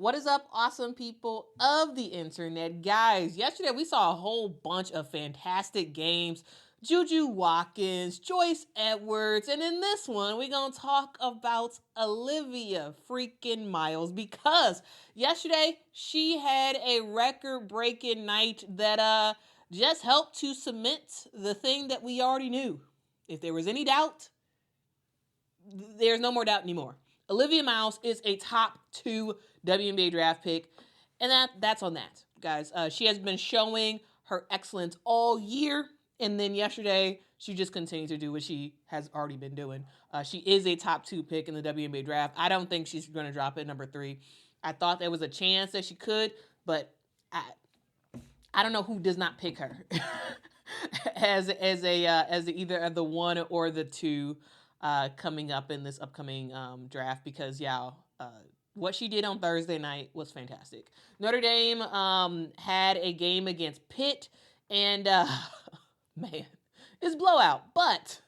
What is up, awesome people of the internet? Guys, yesterday we saw a whole bunch of fantastic games. Juju Watkins, Joyce Edwards, and in this one, we're going to talk about Olivia freaking Miles because yesterday she had a record-breaking night that just helped to cement the thing that we already knew. If there was any doubt, there's no more doubt anymore. Olivia Miles is a top 2 WNBA draft pick, and that's on that, guys. She has been showing her excellence all year, and then yesterday she just continued to do what she has already been doing. She is a top 2 pick in the WNBA draft. I don't think she's going to drop at number 3. I thought there was a chance that she could, but I don't know who does not pick her as either of the 1 or the 2 coming up in this upcoming draft, because what she did on Thursday night was fantastic. Notre Dame had a game against Pitt, and man, it's blowout. But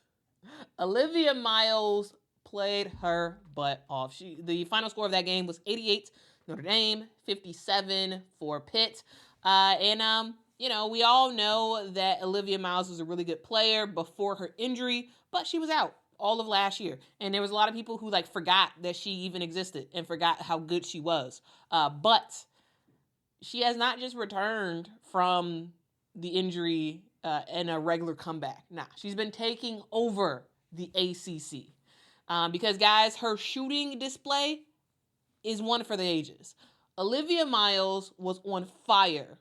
Olivia Miles played her butt off. The final score of that game was 88 Notre Dame, 57 for Pitt. We all know that Olivia Miles was a really good player before her injury, but she was out all of last year. And there was a lot of people who forgot that she even existed and forgot how good she was. But she has not just returned from the injury in a regular comeback. Nah, she's been taking over the ACC. Because, guys, her shooting display is one for the ages. Olivia Miles was on fire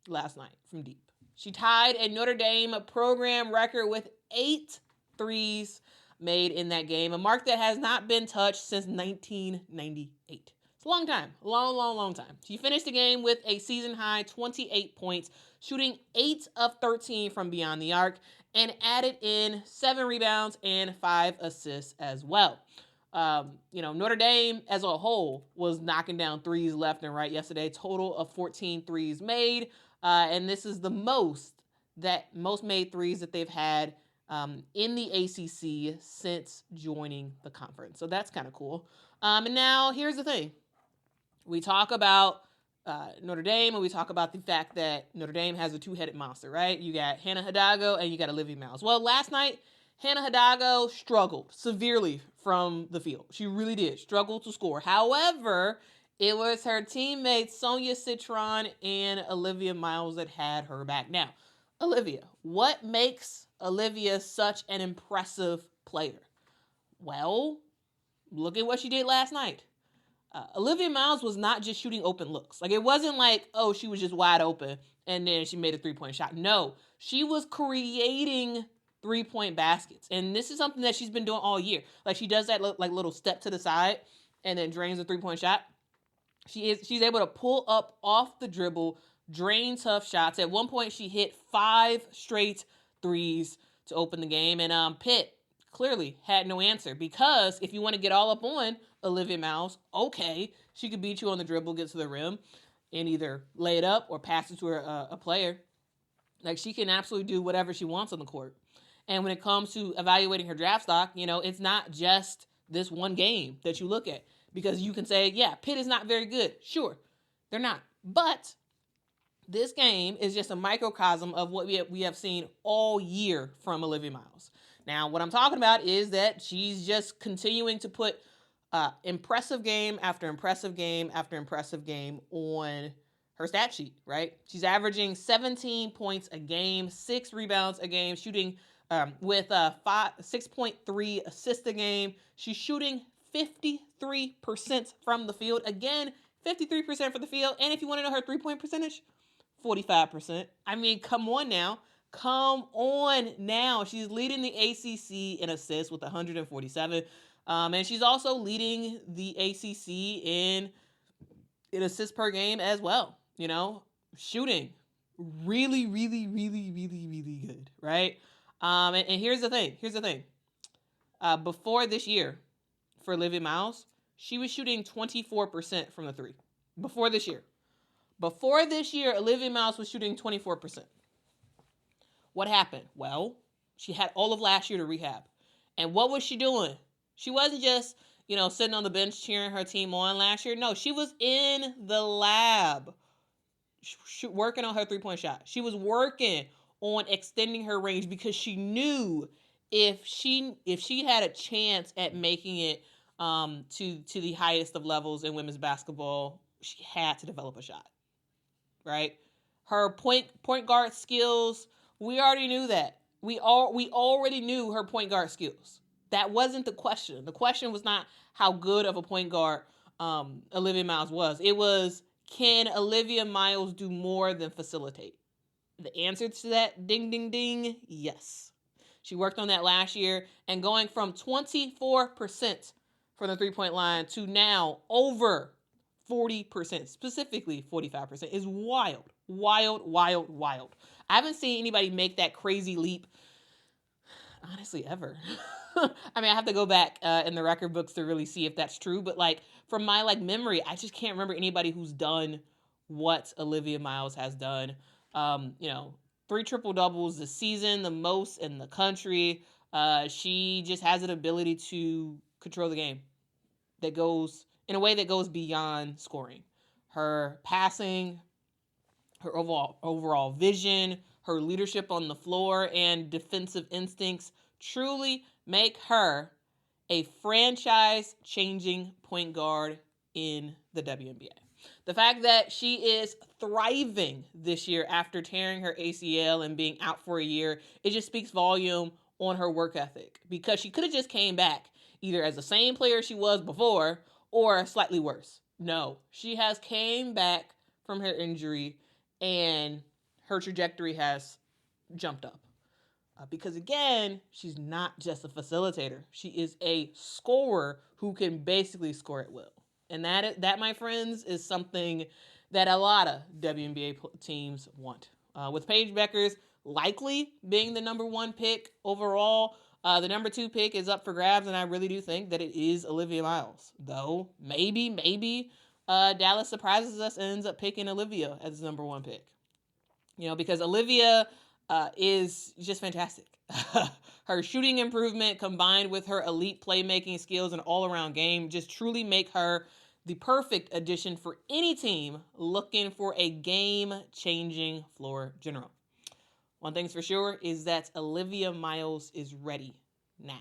last night from deep. She tied a Notre Dame program record with 8 threes made in that game, a mark that has not been touched since 1998. It's a long time, long time. She finished the game with a season-high 28 points, shooting 8 of 13 from beyond the arc, and added in 7 rebounds and 5 assists as well. Notre Dame as a whole was knocking down threes left and right yesterday. Total of 14 threes made. And this is the most made threes that they've had in the ACC since joining the conference. So that's kind of cool. And now here's the thing. We talk about Notre Dame, and we talk about the fact that Notre Dame has a 2-headed monster, right? You got Hannah Hidalgo and you got Olivia Miles. Well, last night, Hannah Hidalgo struggled severely from the field. She really did struggle to score. However, it was her teammates Sonia Citron and Olivia Miles that had her back. Now, Olivia, what makes Olivia such an impressive player? Well, look at what she did last night. Olivia Miles was not just shooting open looks. It wasn't she was just wide open and then she made a 3-point shot. No, she was creating 3-point baskets. And this is something that she's been doing all year. She does that little step to the side and then drains a 3-point shot. She's able to pull up off the dribble, drain tough shots. At one point, she hit 5 straight threes to open the game. And Pitt clearly had no answer, because if you want to get all up on Olivia Miles, okay, she could beat you on the dribble, get to the rim, and either lay it up or pass it to a player. She can absolutely do whatever she wants on the court. And when it comes to evaluating her draft stock, it's not just this one game that you look at. Because you can say, yeah, Pitt is not very good. Sure, they're not. But this game is just a microcosm of what we have seen all year from Olivia Miles. Now, what I'm talking about is that she's just continuing to put impressive game after impressive game after impressive game on her stat sheet, right? She's averaging 17 points a game, 6 rebounds a game, shooting with 6.3 assists a game. She's shooting 53% from the field. Again, 53% for the field. And if you want to know her 3-point percentage, 45%. I mean, come on now. She's leading the ACC in assists with 147. And she's also leading the ACC in assists per game as well. Shooting really, really, really, really, really good, right? And here's the thing. Before this year, for Olivia Miles, she was shooting 24% from the 3. Before this year, Olivia Miles was shooting 24%. What happened? Well, she had all of last year to rehab. And what was she doing? She wasn't just, sitting on the bench cheering her team on last year. No, she was in the lab working on her three-point shot. She was working on extending her range because she knew if she had a chance at making it to the highest of levels in women's basketball, she had to develop a shot, right? Her point guard skills, we already knew that. We already knew her point guard skills. That wasn't the question. The question was not how good of a point guard Olivia Miles was. It was, can Olivia Miles do more than facilitate? The answer to that, ding, ding, ding, yes. She worked on that last year, and going from 24% from the three-point line to now over 40%, specifically 45%, is wild, wild, wild, wild. I haven't seen anybody make that crazy leap, honestly, ever. I mean, I have to go back in the record books to really see if that's true, but from my memory, I just can't remember anybody who's done what Olivia Miles has done. 3 triple doubles this season, the most in the country. She just has an ability to control the game that goes in a way that goes beyond scoring. Her passing, her overall vision, her leadership on the floor, and defensive instincts truly make her a franchise-changing point guard in the WNBA. The fact that she is thriving this year after tearing her ACL and being out for a year, it just speaks volume on her work ethic, because she could have just came back either as the same player she was before or slightly worse. No, she has came back from her injury and her trajectory has jumped up. Because again, she's not just a facilitator. She is a scorer who can basically score at will. And that, my friends, is something that a lot of WNBA teams want. With Paige Bueckers likely being the number 1 pick overall, the number 2 pick is up for grabs, and I really do think that it is Olivia Miles. Though, maybe Dallas surprises us and ends up picking Olivia as the number 1 pick. Because Olivia is just fantastic. Her shooting improvement combined with her elite playmaking skills and all-around game just truly make her the perfect addition for any team looking for a game-changing floor general. One thing's for sure is that Olivia Miles is ready now.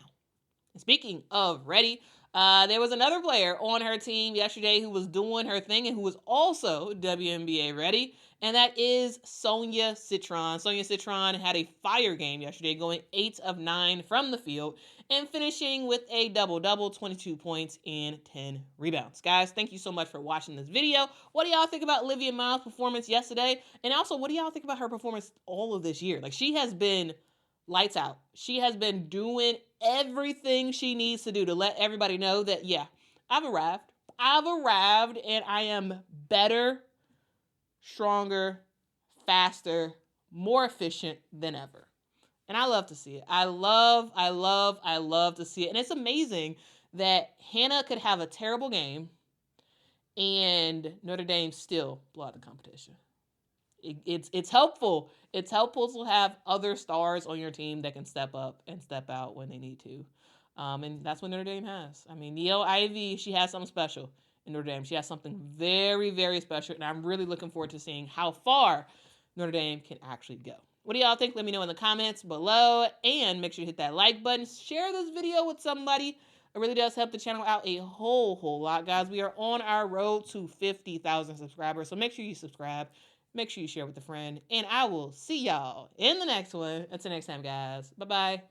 And speaking of ready, there was another player on her team yesterday who was doing her thing and who was also WNBA ready, and that is Sonia Citron. Sonia Citron had a fire game yesterday, going 8 of 9 from the field and finishing with a double-double, 22 points and 10 rebounds. Guys, thank you so much for watching this video. What do y'all think about Olivia Miles' performance yesterday? And also, what do y'all think about her performance all of this year? She has been lights out. She has been doing everything she needs to do to let everybody know that, yeah, I've arrived. And I am better, stronger, faster, more efficient than ever. And I love to see it. I love to see it. And it's amazing that Hannah could have a terrible game and Notre Dame still blow out the competition. It's helpful. It's helpful to have other stars on your team that can step up and step out when they need to. And that's what Notre Dame has. I mean, Niele Ivey, she has something special in Notre Dame. She has something very, very special. And I'm really looking forward to seeing how far Notre Dame can actually go. What do y'all think? Let me know in the comments below. And make sure you hit that like button. Share this video with somebody. It really does help the channel out a whole lot, guys. We are on our road to 50,000 subscribers. So make sure you subscribe. Make sure you share with a friend. And I will see y'all in the next one. Until next time, guys. Bye-bye.